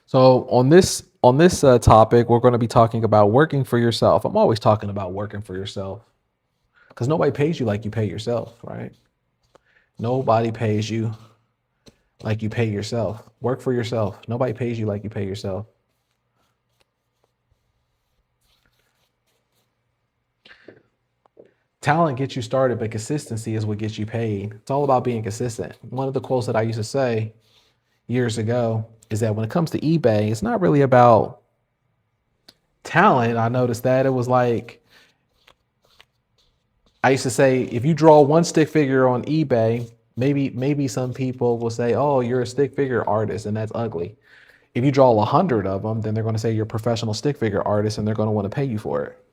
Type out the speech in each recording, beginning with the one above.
So on this topic, we're going to be talking about working for yourself. I'm always talking about working for yourself because nobody pays you like you pay yourself, right? Nobody pays you like you pay yourself. Work for yourself. Nobody pays you like you pay yourself. Talent gets you started, but consistency is what gets you paid. It's all about being consistent. One of the quotes that I used to say years ago is that when it comes to eBay, it's not really about talent. I noticed that it was like I used to say, if you draw one stick figure on eBay, maybe some people will say, "Oh, you're a stick figure artist," and that's ugly. If you draw 100 of them, then they're going to say you're a professional stick figure artist, and they're going to want to pay you for it.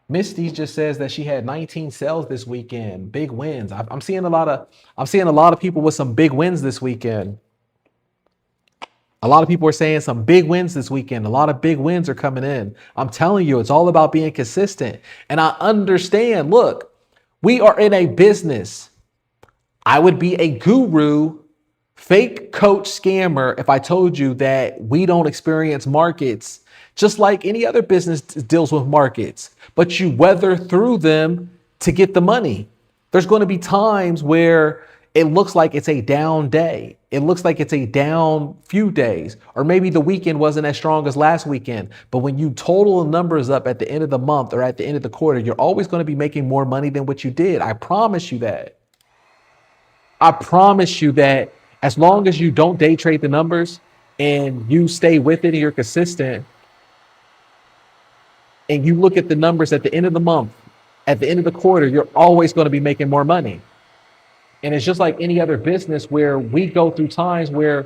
Misty just says that she had 19 sales this weekend, big wins. I'm seeing a lot of people with some big wins this weekend. A lot of people are saying some big wins this weekend. A lot of big wins are coming in. I'm telling you, it's all about being consistent. And I understand, look, we are in a business. I would be a guru, fake coach scammer if I told you that we don't experience markets just like any other business deals with markets, but you weather through them to get the money. There's going to be times where it looks like it's a down day. It looks like it's a down few days, or maybe the weekend wasn't as strong as last weekend. But when you total the numbers up at the end of the month or at the end of the quarter, you're always going to be making more money than what you did. I promise you that. I promise you that as long as you don't day trade the numbers and you stay with it and you're consistent and you look at the numbers at the end of the month, at the end of the quarter, you're always going to be making more money. And it's just like any other business where we go through times where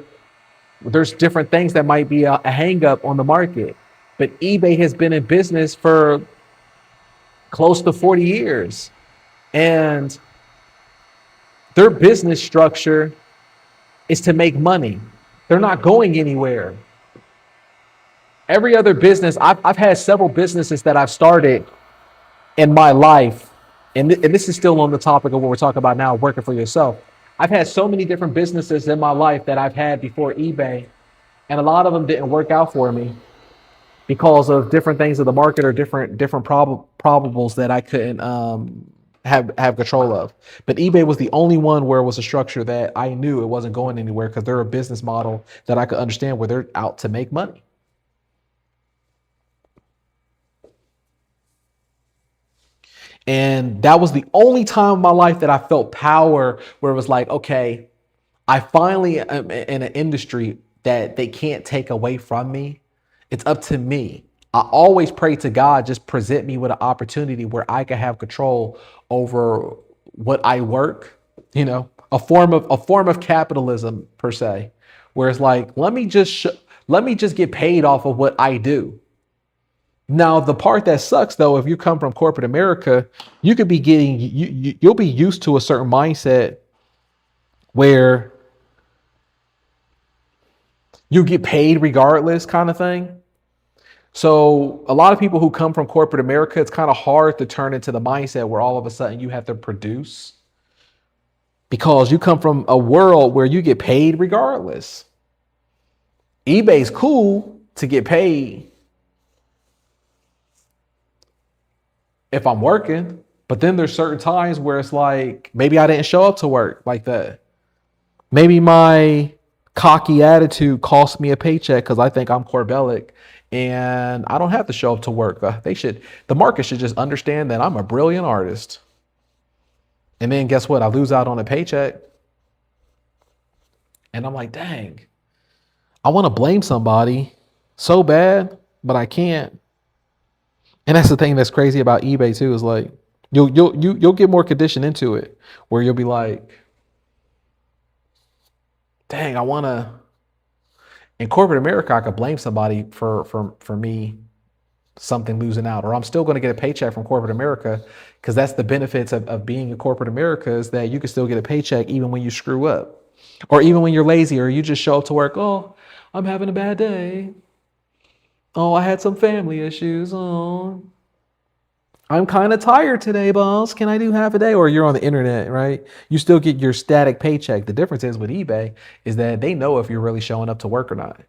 there's different things that might be a hang up on the market. But eBay has been in business for close to 40 years. And their business structure is to make money. They're not going anywhere. Every other business, I've had several businesses that I've started in my life, and this is still on the topic of what we're talking about now, working for yourself. I've had so many different businesses in my life that I've had before eBay, and a lot of them didn't work out for me because of different things of the market or different probables that I couldn't have control of. But eBay was the only one where it was a structure that I knew it wasn't going anywhere because they're a business model that I could understand where they're out to make money. And that was the only time in my life that I felt power where it was like, okay, I finally am in an industry that they can't take away from me. It's up to me. I always pray to God, just present me with an opportunity where I can have control over what I work, a form of capitalism per se, where it's like, let me just get paid off of what I do. Now, the part that sucks though, if you come from corporate America, you could be getting you'll be used to a certain mindset where you get paid regardless kind of thing. So a lot of people who come from corporate America, it's kind of hard to turn into the mindset where all of a sudden you have to produce because you come from a world where you get paid regardless. eBay's cool to get paid if I'm working, but then there's certain times where it's like maybe I didn't show up to work like that. Maybe my cocky attitude cost me a paycheck because I think I'm Corbellic and I don't have to show up to work. The market should just understand that I'm a brilliant artist. And then guess what? I lose out on a paycheck. And I'm like, dang, I want to blame somebody so bad, but I can't. And that's the thing that's crazy about eBay too, is like you'll get more conditioned into it where you'll be like, dang, I wanna in corporate America, I could blame somebody for me something losing out, or I'm still going to get a paycheck from corporate America because that's the benefits of being in corporate America is that you can still get a paycheck even when you screw up, or even when you're lazy, or you just show up to work. Oh, I'm having a bad day. Oh, I had some family issues. Oh, I'm kind of tired today, boss. Can I do half a day? Or you're on the internet, right? You still get your static paycheck. The difference is with eBay is that they know if you're really showing up to work or not.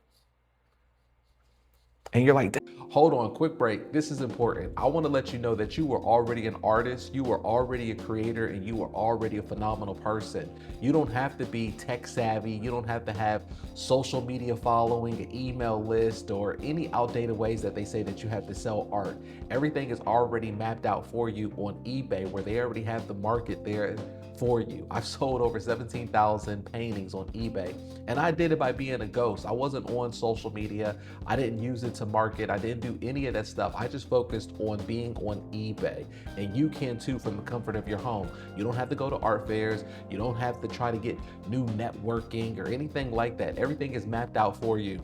And you're like, hold on, quick break. This is important. I want to let you know that you were already an artist, you were already a creator, and you were already a phenomenal person. You don't have to be tech savvy. You don't have to have social media following, an email list, or any outdated ways that they say that you have to sell art. Everything is already mapped out for you on eBay, where they already have the market there for you. I've sold over 17,000 paintings on eBay, and I did it by being a ghost. I wasn't on social media. I didn't use it to market. I didn't do any of that stuff. I just focused on being on eBay, and you can too from the comfort of your home. You don't have to go to art fairs. You don't have to try to get new networking or anything like that. Everything is mapped out for you.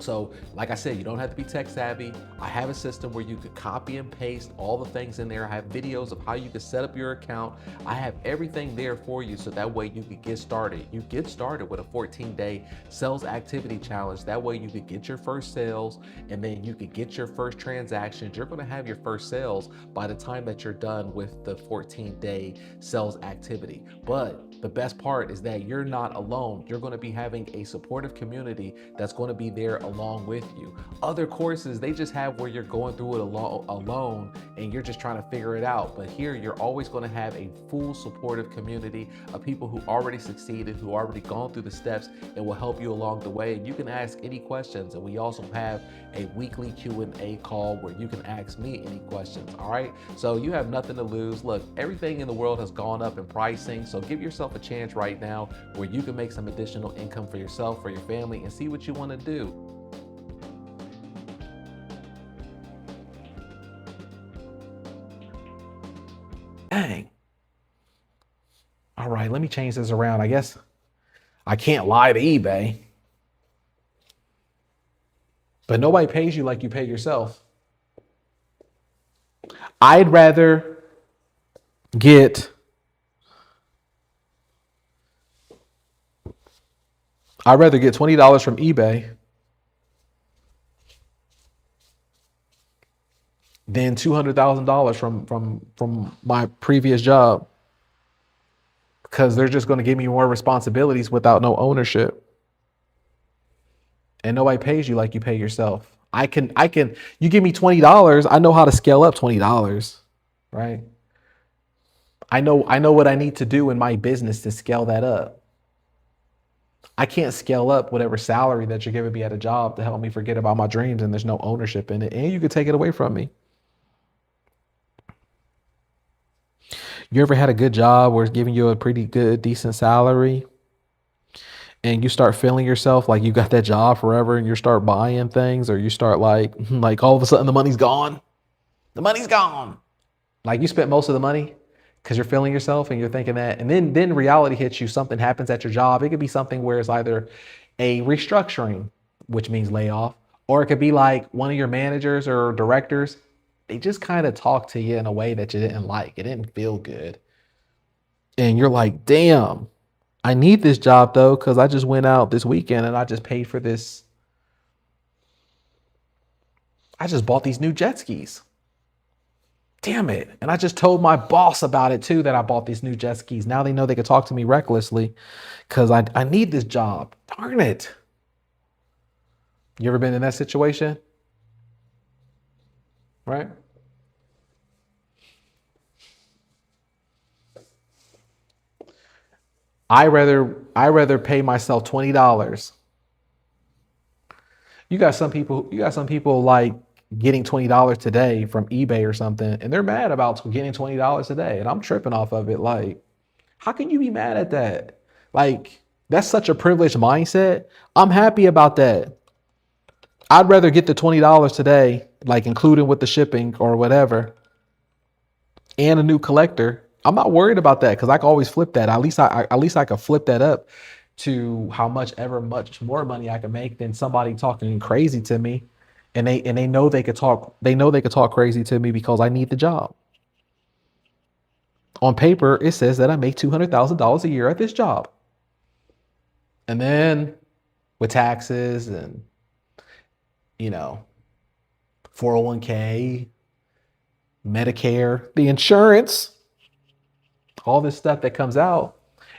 So, like I said, you don't have to be tech savvy. I have a system where you could copy and paste all the things in there. I have videos of how you can set up your account. I have everything there for you so that way you could get started. You get started with a 14-day sales activity challenge. That way you could get your first sales, and then you could get your first transactions. You're going to have your first sales by the time that you're done with the 14-day sales activity. But the best part is that you're not alone. You're going to be having a supportive community that's going to be there along with you. Other courses, they just have where you're going through it alone and you're just trying to figure it out. But here, you're always going to have a full supportive community of people who already succeeded, who already gone through the steps, and will help you along the way. And you can ask any questions. And we also have a weekly Q&A call where you can ask me any questions. All right. So you have nothing to lose. Look, everything in the world has gone up in pricing. So give yourself a chance right now where you can make some additional income for yourself, for your family, and see what you want to do. Dang. All right, let me change this around. I guess I can't lie to eBay, but nobody pays you like you pay yourself. I'd rather get $20 from eBay than $200,000 from my previous job, because they're just going to give me more responsibilities without no ownership. And nobody pays you like you pay yourself. You give me $20, I know how to scale up $20, right? I know what I need to do in my business to scale that up. I can't scale up whatever salary that you're giving me at a job to help me forget about my dreams and there's no ownership in it. And you could take it away from me. You ever had a good job where it's giving you a pretty good, decent salary, and you start feeling yourself like you got that job forever, and you start buying things, or you start like all of a sudden the money's gone. The money's gone. Like you spent most of the money because you're feeling yourself and you're thinking that, and then reality hits you. Something happens at your job. It could be something where it's either a restructuring, which means layoff, or it could be like one of your managers or directors. They just kind of talk to you in a way that you didn't like. It didn't feel good. And you're like, damn, I need this job though, because I just went out this weekend and I just paid for this. I just bought these new jet skis. Damn it. And I just told my boss about it too, that I bought these new jet skis. Now they know they could talk to me recklessly because I need this job. Darn it. You ever been in that situation? Right? I rather pay myself $20. You got some people like getting $20 today from eBay or something, and they're mad about getting $20 today. And I'm tripping off of it. Like, how can you be mad at that? Like, that's such a privileged mindset. I'm happy about that. I'd rather get the $20 today, like including with the shipping or whatever, and a new collector. I'm not worried about that because I can always flip that. At least I could flip that up to how much more money I can make than somebody talking crazy to me. And they know they could talk crazy to me because I need the job. On paper, it says that I make $200,000 a year at this job. And then with taxes and, 401k, Medicare, the insurance, all this stuff that comes out.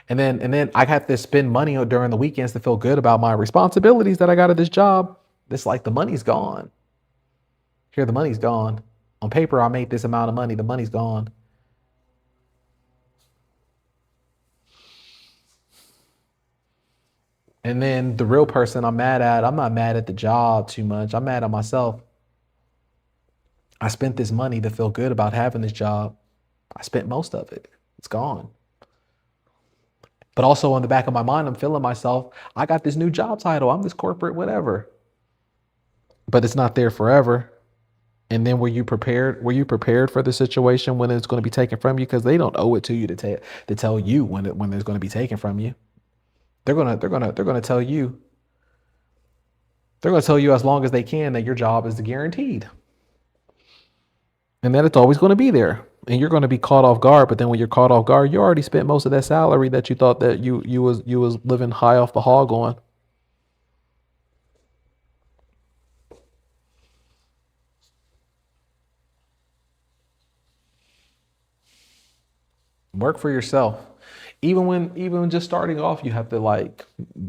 And then I have to spend money during the weekends to feel good about my responsibilities that I got at this job. It's like the money's gone. Here, the money's gone. On paper, I made this amount of money. The money's gone. And then the real person I'm mad at, I'm not mad at the job too much. I'm mad at myself. I spent this money to feel good about having this job. I spent most of it. It's gone. But also on the back of my mind, I'm feeling myself. I got this new job title. I'm this corporate whatever. But it's not there forever. And then were you prepared? Were you prepared for the situation when it's going to be taken from you? Because they don't owe it to you to tell you when it's going to be taken from you. They're gonna tell you. They're gonna tell you as long as they can that your job is guaranteed, and that it's always going to be there. And you're going to be caught off guard. But then when you're caught off guard, you already spent most of that salary that you thought that you was living high off the hog on. Work for yourself. Even just starting off, you have to like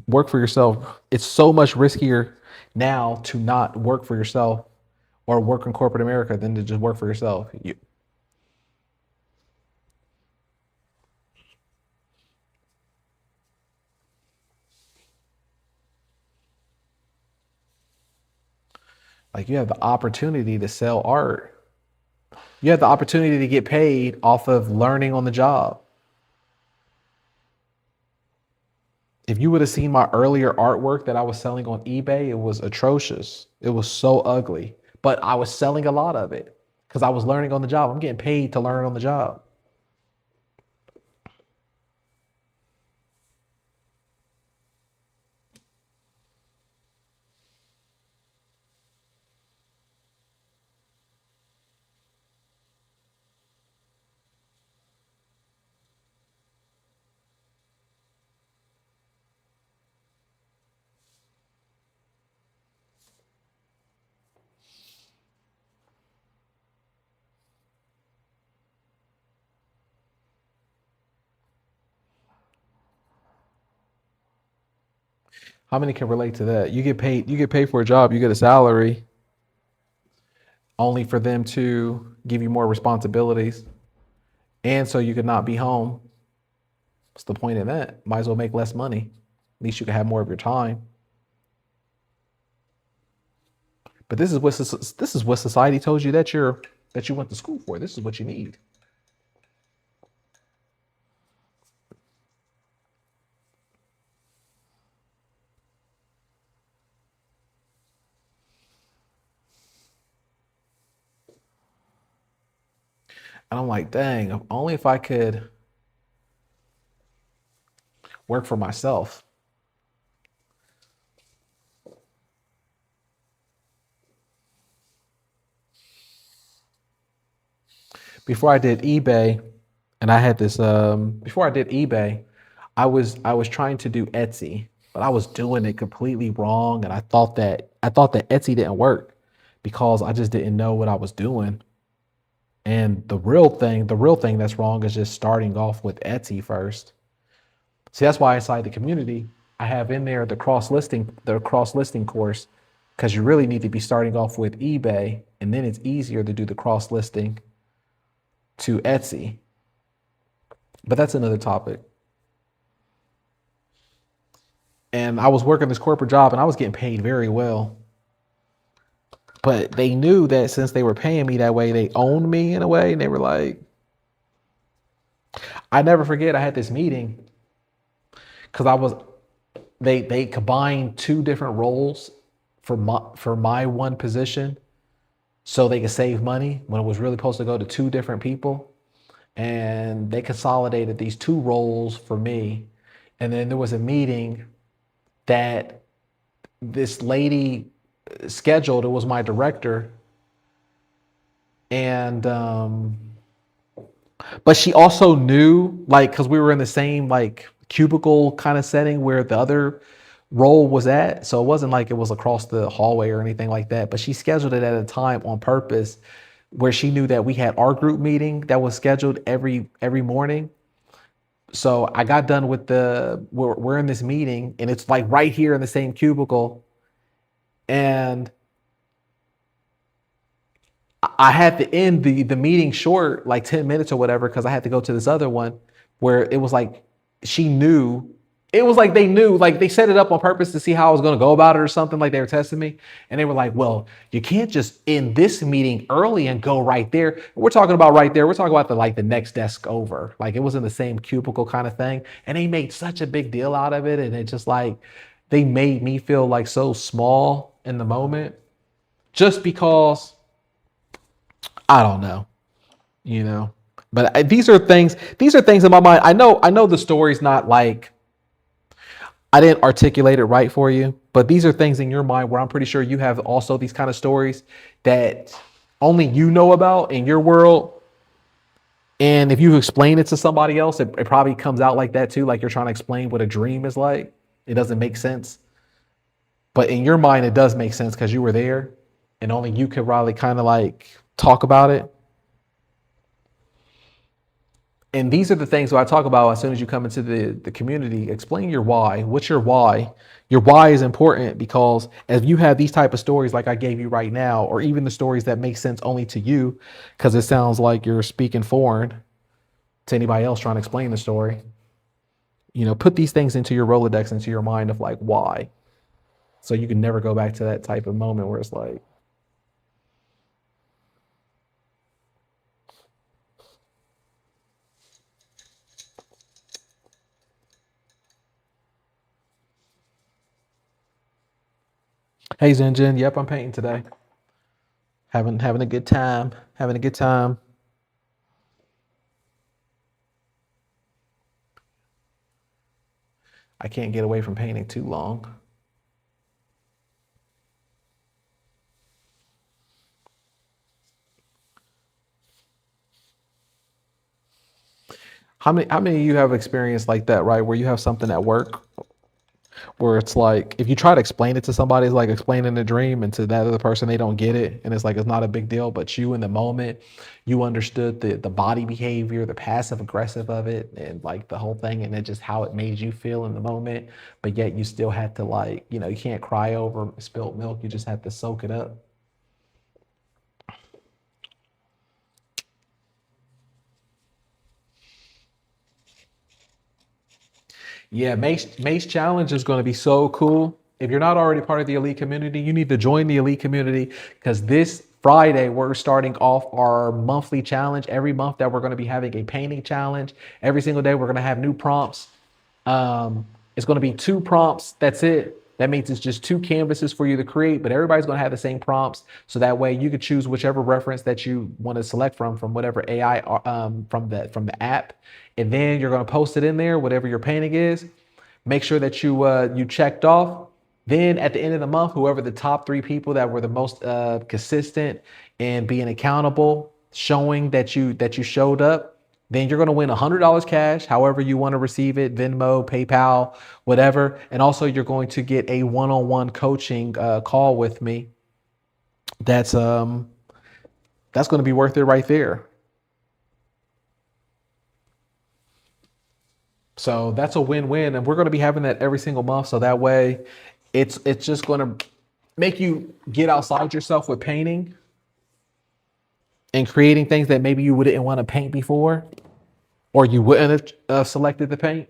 work for yourself. It's so much riskier now to not work for yourself or work in corporate America than to just work for yourself. You like you have the opportunity to sell art. You have the opportunity to get paid off of learning on the job. If you would have seen my earlier artwork that I was selling on eBay, it was atrocious. It was so ugly, but I was selling a lot of it because I was learning on the job. I'm getting paid to learn on the job. How many can relate to that? You get paid for a job, you get a salary only for them to give you more responsibilities and so you could not be home. What's the point in that? Might as well make less money. At least you can have more of your time. But this is what society told you that you went to school for. This is what you need. And I'm like, dang, if only if I could work for myself. Before I did eBay, and I had this before I did eBay, I was trying to do Etsy, but I was doing it completely wrong, and I thought that Etsy didn't work because I just didn't know what I was doing. And the real thing that's wrong is just starting off with Etsy first. See, that's why inside the community, I have in there the cross listing course, because you really need to be starting off with eBay, and then it's easier to do the cross listing to Etsy. But that's another topic. And I was working this corporate job and I was getting paid very well. But they knew that since they were paying me that way, they owned me in a way. And they were like, I never forget, I had this meeting because they combined two different roles for my one position so they could save money when it was really supposed to go to two different people. And they consolidated these two roles for me. And then there was a meeting that this lady scheduled. It was my director, and but she also knew, like, because we were in the same like cubicle kind of setting where the other role was at, so it wasn't like it was across the hallway or anything like that. But she scheduled it at a time on purpose where she knew that we had our group meeting that was scheduled every morning. So I got done with we're in this meeting and it's like right here in the same cubicle. And I had to end the meeting short, like 10 minutes or whatever, because I had to go to this other one where it was like she knew. It was like they knew, like they set it up on purpose to see how I was going to go about it or something, like they were testing me. And they were like, well, you can't just end this meeting early and go right there. We're talking about right there. We're talking about the next desk over. Like it was in the same cubicle kind of thing. And they made such a big deal out of it. And it just like, they made me feel like so small in the moment just because I don't know, you know. But these are things. These are things in my mind. I know. I know the story's not like I didn't articulate it right for you, but these are things in your mind where I'm pretty sure you have also these kind of stories that only you know about in your world. And if you explain it to somebody else, it probably comes out like that too. Like you're trying to explain what a dream is like. It doesn't make sense. But in your mind, it does make sense because you were there and only you could probably kind of like talk about it. And these are the things that I talk about as soon as you come into the community. Explain your why. What's your why? Your why is important because as you have these type of stories like I gave you right now, or even the stories that make sense only to you, because it sounds like you're speaking foreign to anybody else trying to explain the story. You know, put these things into your Rolodex, into your mind of like why. So you can never go back to that type of moment where it's like, hey Zinjin, yep, I'm painting today. Having a good time. Having a good time. I can't get away from painting too long. How many of you have experience like that, right? Where you have something at work where it's like if you try to explain it to somebody, it's like explaining a dream, and to that other person they don't get it. And it's like it's not a big deal, but you in the moment, you understood the body behavior, the passive aggressive of it, and like the whole thing, and then just how it made you feel in the moment. But yet you still had to like, you can't cry over spilt milk, you just have to soak it up. Yeah, Mace Challenge is going to be so cool. If you're not already part of the elite community, you need to join the elite community because this Friday we're starting off our monthly challenge. Every month that we're going to be having a painting challenge. Every single day we're going to have new prompts. It's going to be two prompts. That's it. That means it's just two canvases for you to create, but everybody's going to have the same prompts. So that way you could choose whichever reference that you want to select from whatever AI, from the app. And then you're going to post it in there, whatever your painting is. Make sure that you checked off. Then at the end of the month, whoever the top three people that were the most consistent and being accountable, showing that you showed up, then you're going to win $100 cash, however you want to receive it, Venmo, PayPal, whatever. And also you're going to get a one-on-one coaching call with me. That's going to be worth it right there. So that's a win-win, and we're going to be having that every single month. So that way, it's just going to make you get outside yourself with painting and creating things that maybe you wouldn't want to paint before, or you wouldn't have selected to paint.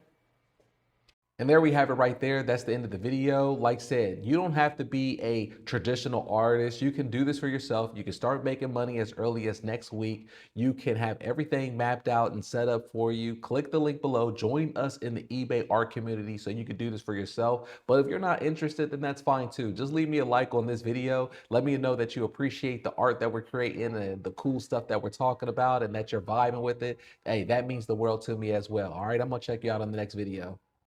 And there we have it right there. That's the end of the video. Like I said, you don't have to be a traditional artist. You can do this for yourself. You can start making money as early as next week. You can have everything mapped out and set up for you. Click the link below. Join us in the eBay art community so you can do this for yourself. But if you're not interested, then that's fine too. Just leave me a like on this video. Let me know that you appreciate the art that we're creating and the cool stuff that we're talking about and that you're vibing with it. Hey, that means the world to me as well. All right, I'm going to check you out on the next video.